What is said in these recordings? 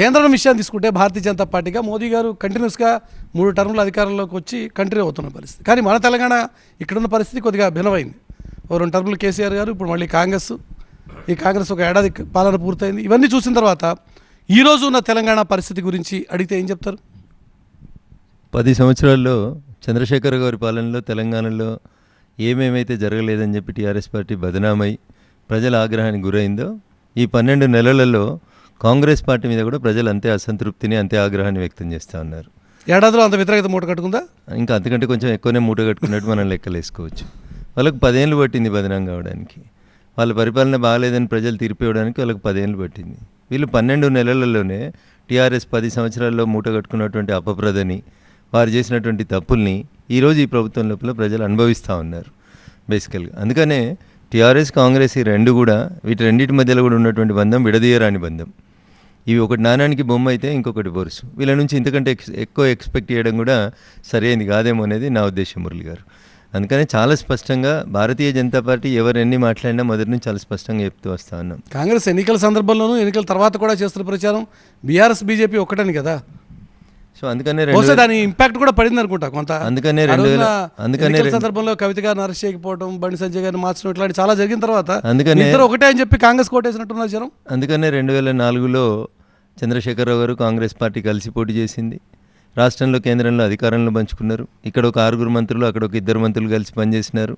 కేంద్రం విషయాన్ని తీసుకుంటే భారతీయ జనతా పార్టీగా మోదీ గారు కంటిన్యూస్గా 3 టర్ముల అధికారంలోకి వచ్చి కంటిన్యూ అవుతున్న పరిస్థితి. కానీ మన తెలంగాణ ఇక్కడున్న పరిస్థితి కొద్దిగా భిన్నమైంది. 2 టర్ములు కేసీఆర్ గారు, ఇప్పుడు మళ్ళీ కాంగ్రెస్. ఈ కాంగ్రెస్ ఒక ఏడాది పాలన పూర్తయింది. ఇవన్నీ చూసిన తర్వాత ఈరోజు ఉన్న తెలంగాణ పరిస్థితి గురించి అడిగితే ఏం చెప్తారు? 10 సంవత్సరాల్లో చంద్రశేఖర్ గారి పాలనలో తెలంగాణలో ఏమేమైతే జరగలేదని చెప్పి టీఆర్ఎస్ పార్టీ బదనామై ప్రజల ఆగ్రహానికి గురైందో, ఈ 12 నెలలలో కాంగ్రెస్ పార్టీ మీద కూడా ప్రజలు అంతే అసంతృప్తిని, అంతే ఆగ్రహాన్ని వ్యక్తం చేస్తూ ఉన్నారు. ఏడాదిలో అంత వ్యతిరేకత మూట కట్టుకుందా? ఇంకా అంతకంటే కొంచెం ఎక్కువనే మూట కట్టుకున్నట్టు మనం లెక్కలేసుకోవచ్చు. వాళ్ళకు 10 ఏళ్ళు పట్టింది బదనాం కావడానికి. వాళ్ళ పరిపాలన బాగాలేదని ప్రజలు తీర్పు ఇవ్వడానికి వాళ్ళకి 10 ఏళ్ళు పట్టింది. వీళ్ళు 12 నెలలలోనే టీఆర్ఎస్ 10 సంవత్సరాల్లో మూట కట్టుకున్నటువంటి అపప్రదని, వారు చేసినటువంటి తప్పుల్ని ఈరోజు ఈ ప్రభుత్వం లోపల ప్రజలు అనుభవిస్తూ ఉన్నారు బేసికల్గా. అందుకనే టీఆర్ఎస్ కాంగ్రెస్ ఈ రెండు కూడా, వీటి రెండింటి మధ్యలో కూడా ఉన్నటువంటి బంధం విడదీయరాని బంధం. ఇవి ఒకటి నాణానికి బొమ్మ అయితే ఇంకొకటి బొరుసు. వీళ్ళ నుంచి ఇంతకంటే ఎక్కువ ఎక్స్పెక్ట్ చేయడం కూడా సరైనది కాదేమో అనేది నా ఉద్దేశం మురళి గారు. అందుకనే చాలా స్పష్టంగా భారతీయ జనతా పార్టీ ఎవరు ఎన్ని మాట్లాడినా మొదటి నుంచి చాలా స్పష్టంగా చెప్తూ వస్తూ ఉన్నాం. కాంగ్రెస్ ఎన్నికల సందర్భంలో, ఎన్నికల తర్వాత కూడా చేస్తున్న ప్రచారం బీఆర్ఎస్ బీజేపీ ఒకటని కదా. సో అందుకనే దాని ఇంపాక్ట్ కూడా పడింది అనుకుంటా కొంత. అందుకనే సందర్భంలో కవిత గారిని అరెస్ట్ చేయకపోవడం, బండి సంజయ్ గారిని మార్చడం, ఇట్లాంటి చాలా జరిగిన తర్వాత అందుకనే ఒకటే అని చెప్పి కాంగ్రెస్ కోటేసినట్టున్నారు జనం. అందుకనే 2004లో చంద్రశేఖరరావు గారు కాంగ్రెస్ పార్టీ కలిసి పోటీ చేసింది. రాష్ట్రంలో కేంద్రంలో అధికారంలో పంచుకున్నారు. ఇక్కడ ఒక 6 మంత్రులు, అక్కడ ఒక 2 మంత్రులు కలిసి పనిచేసినారు.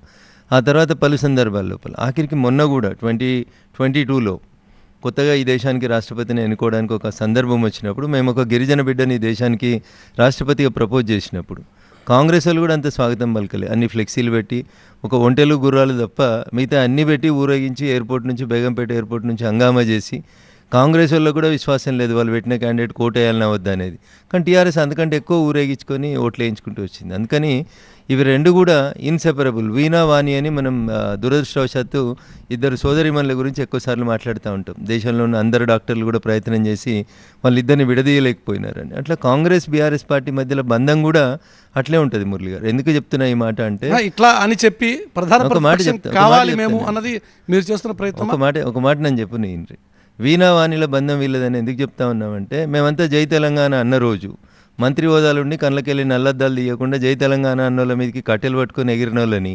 ఆ తర్వాత పలు సందర్భాల లోపల ఆఖరికి మొన్న కూడా 2022లో కొత్తగా ఈ దేశానికి రాష్ట్రపతిని ఎన్నుకోవడానికి ఒక సందర్భం వచ్చినప్పుడు, మేము ఒక గిరిజన బిడ్డని దేశానికి రాష్ట్రపతిగా ప్రపోజ్ చేసినప్పుడు కాంగ్రెస్ వాళ్ళు కూడా అంత స్వాగతం పలకలే. అన్ని ఫ్లెక్సీలు పెట్టి, ఒక ఒంటెలు గుర్రాలు తప్ప మిగతా అన్నీ పెట్టి ఊరేగించి ఎయిర్పోర్ట్ నుంచి, బేగంపేట ఎయిర్పోర్ట్ నుంచి హంగామా చేసి, కాంగ్రెస్ వాళ్ళు కూడా విశ్వాసం లేదు వాళ్ళు పెట్టిన క్యాండిడేట్ కోటేయాలన్నా వద్దా అనేది. కానీ టీఆర్ఎస్ అంతకంటే ఎక్కువ ఊరేగించుకొని ఓట్లు వేయించుకుంటూ వచ్చింది. అందుకని ఇవి రెండు కూడా ఇన్సెపరబుల్. వీణా వాణి అని మనం దురదృష్టవశాత్తు 2 సోదరిమణుల గురించి ఎక్కువసార్లు మాట్లాడుతూ ఉంటాం. దేశంలో ఉన్న అందరు డాక్టర్లు కూడా ప్రయత్నం చేసి వాళ్ళిద్దరిని విడదీయలేకపోయినారని. అట్లా కాంగ్రెస్ బీఆర్ఎస్ పార్టీ మధ్యలో బంధం కూడా అట్లే ఉంటుంది మురళి గారు. ఎందుకు చెప్తున్నా ఈ మాట అంటే, ఇట్లా అని చెప్పి ఒక మాట నేను చెప్పు. నేను వీణా వాణిల బంధం వీళ్ళదని ఎందుకు చెప్తా ఉన్నామంటే, మేమంతా జై తెలంగాణ అన్న రోజు మంత్రి హోదాలుండి కళ్ళకెళ్ళి నల్లద్దాలు తీయకుండా జై తెలంగాణ అన్నోళ్ళ మీదకి కట్టెలు పట్టుకొని ఎగిరిన వాళ్ళని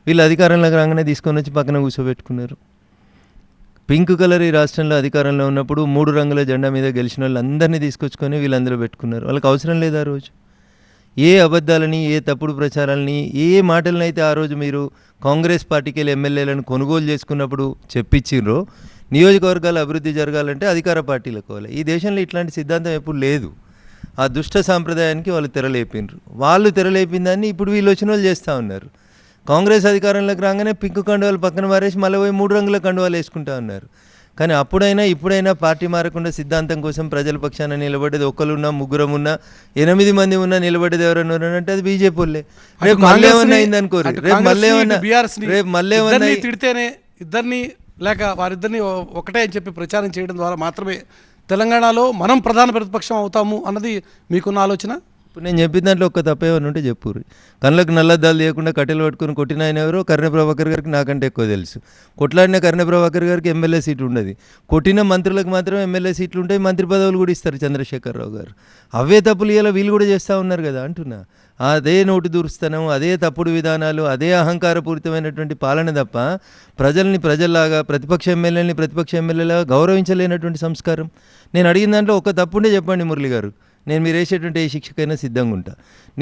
వీళ్ళు అధికారంలోకి రాగానే తీసుకొని వచ్చి పక్కన కూర్చోబెట్టుకున్నారు. పింక్ కలర్ ఈ రాష్ట్రంలో అధికారంలో ఉన్నప్పుడు 3 రంగుల జెండా మీద గెలిచిన వాళ్ళు అందరినీ తీసుకొచ్చుకొని వీళ్ళందరూ పెట్టుకున్నారు. వాళ్ళకి అవసరం లేదు ఆ రోజు. ఏ అబద్ధాలని, ఏ తప్పుడు ప్రచారాలని, ఏ మాటలను అయితే ఆ రోజు మీరు కాంగ్రెస్ పార్టీకి వెళ్ళి ఎమ్మెల్యేలను కొనుగోలు చేసుకున్నప్పుడు చెప్పించిర్రో, నియోజకవర్గాల అభివృద్ధి జరగాలంటే అధికార పార్టీలకు పోవాలి. ఈ దేశంలో ఇట్లాంటి సిద్ధాంతం ఎప్పుడు లేదు. ఆ దుష్ట సాంప్రదాయానికి వాళ్ళు తెరలేపినారు. వాళ్ళు తెరలేపిన ఇప్పుడు వీళ్ళు వచ్చిన వాళ్ళు చేస్తూ ఉన్నారు. కాంగ్రెస్ అధికారంలోకి రాగానే పింక్ కండువాలు పక్కన మారేసి మళ్ళీ పోయి 3 రంగుల కండువాలు వేసుకుంటా ఉన్నారు. కానీ అప్పుడైనా ఇప్పుడైనా పార్టీ మారకుండా సిద్ధాంతం కోసం ప్రజల పక్షాన నిలబడేది ఒకరున్నా, 3 ఉన్నా, 8 మంది ఉన్నా నిలబడేది ఎవరన్నా అంటే అది బీజేపీ వాళ్ళే. రేపు మళ్ళీ ఏమన్నా అయిందనుకోరు, రేపు మళ్ళీ ఏమన్నా తిడితేనే ఇద్దరిని లేక వారిద్దరిని ఒకటే అని చెప్పి ప్రచారం చేయడం ద్వారా మాత్రమే తెలంగాణలో మనం ప్రధాన ప్రతిపక్షం అవుతాము అన్నది మీకున్న ఆలోచన? ఇప్పుడు నేను చెప్పిన దాంట్లో ఒక్క తప్పేమని ఉంటే చెప్పుర్రి. కళ్ళకు నల్లద్దాలు తీయకుండా కట్టెలు పట్టుకుని కొట్టిన ఆయన ఎవరో కర్ణ ప్రభాకర్ గారికి నాకంటే ఎక్కువ తెలుసు. కొట్లాడిన కర్ణ ప్రభాకర్ గారికి ఎమ్మెల్యే సీటు ఉండదు. కొట్టిన మంత్రులకు మాత్రం ఎమ్మెల్యే సీట్లు ఉంటాయి, మంత్రి పదవులు కూడా ఇస్తారు చంద్రశేఖరరావు గారు. అవే తప్పులు ఇలా వీళ్ళు కూడా చేస్తూ ఉన్నారు కదా అంటున్నా. అదే నోటు దూరుస్తనం, అదే తప్పుడు విధానాలు, అదే అహంకారపూరితమైనటువంటి పాలన తప్ప ప్రజల్ని ప్రజల్లాగా, ప్రతిపక్ష ఎమ్మెల్యేలాగా గౌరవించలేనటువంటి సంస్కారం. నేను అడిగిన దాంట్లో ఒక తప్పుండే చెప్పండి మురళి గారు, నేను మీరు వేసేటువంటి ఏ శిక్షకైనా సిద్ధంగా ఉంటా.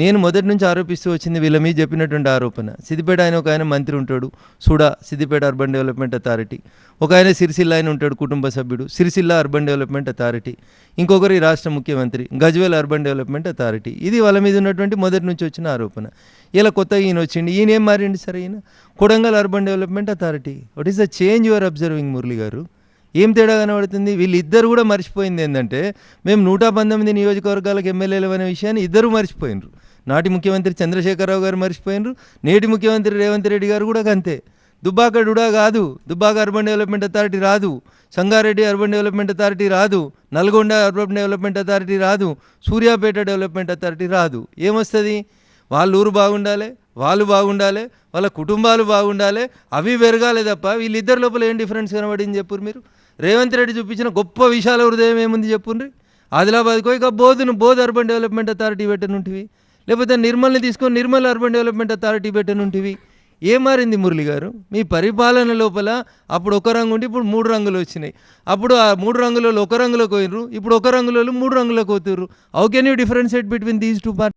నేను మొదటి నుంచి ఆరోపిస్తూ వచ్చింది వీళ్ళ మీద చెప్పినటువంటి ఆరోపణ. సిద్దిపేట ఒక ఆయన మంత్రి ఉంటాడు, SUDA Siddipet urban development authority. ఒక ఆయన సిరిసిల్ల ఆయన ఉంటాడు, కుటుంబ సభ్యుడు, సిరిసిల్ల అర్బన్ డెవలప్మెంట్ అథారిటీ. ఇంకొకరు ఈ రాష్ట్ర ముఖ్యమంత్రి, గజ్వేల్ అర్బన్ డెవలప్మెంట్ అథారిటీ. ఇది వాళ్ళ మీద ఉన్నటువంటి మొదటి నుంచి వచ్చిన ఆరోపణ. ఇలా కొత్తగా ఈయన వచ్చింది, ఈయన ఏం మారిండి సరే, ఈయన Kodangal urban development authority. What is the change you are observing Murali garu? ఏం తేడా కనబడుతుంది? వీళ్ళిద్దరు కూడా మర్చిపోయింది ఏంటంటే, మేము 119 నియోజకవర్గాలకు ఎమ్మెల్యేలు అనే విషయాన్ని ఇద్దరు మర్చిపోయినరు. నాటి ముఖ్యమంత్రి చంద్రశేఖరరావు గారు మర్చిపోయినరు, నేటి ముఖ్యమంత్రి రేవంత్ రెడ్డి గారు కూడా అంతే. దుబ్బాక డుడా కాదు, దుబ్బాక అర్బన్ డెవలప్మెంట్ అథారిటీ రాదు, సంగారెడ్డి అర్బన్ డెవలప్మెంట్ అథారిటీ రాదు, నల్గొండ అర్బన్ డెవలప్మెంట్ అథారిటీ రాదు, సూర్యాపేట డెవలప్మెంట్ అథారిటీ రాదు. ఏమొస్తుంది? వాళ్ళ ఊరు బాగుండాలి, వాళ్ళు బాగుండాలి, వాళ్ళ కుటుంబాలు బాగుండాలి, అవి పెరగాలి తప్ప వీళ్ళిద్దరి లోపల ఏం డిఫరెన్స్ కనబడింది చెప్పుర్రు మీరు? రేవంత్ రెడ్డి చూపించిన గొప్ప విశాల హృదయం ఏముంది చెప్పుర్రి? ఆదిలాబాద్కో ఇక బోధ్ అర్బన్ డెవలప్మెంట్ అథారిటీ పెట్టనుంటివి, లేకపోతే నిర్మల్ని తీసుకొని నిర్మల్ అర్బన్ డెవలప్మెంట్ అథారిటీ పెట్టనుంటివి. ఏం మారింది మురళి గారు? మీ పరిపాలన లోపల అప్పుడు ఒక రంగు ఉంటే ఇప్పుడు 3 రంగులు వచ్చినాయి. అప్పుడు ఆ 3 రంగులలో ఒక రంగులోకి పోయినరు, ఇప్పుడు ఒక రంగులలో 3 రంగులకు పోతుర్రు. How can you differentiate between these 2 parties?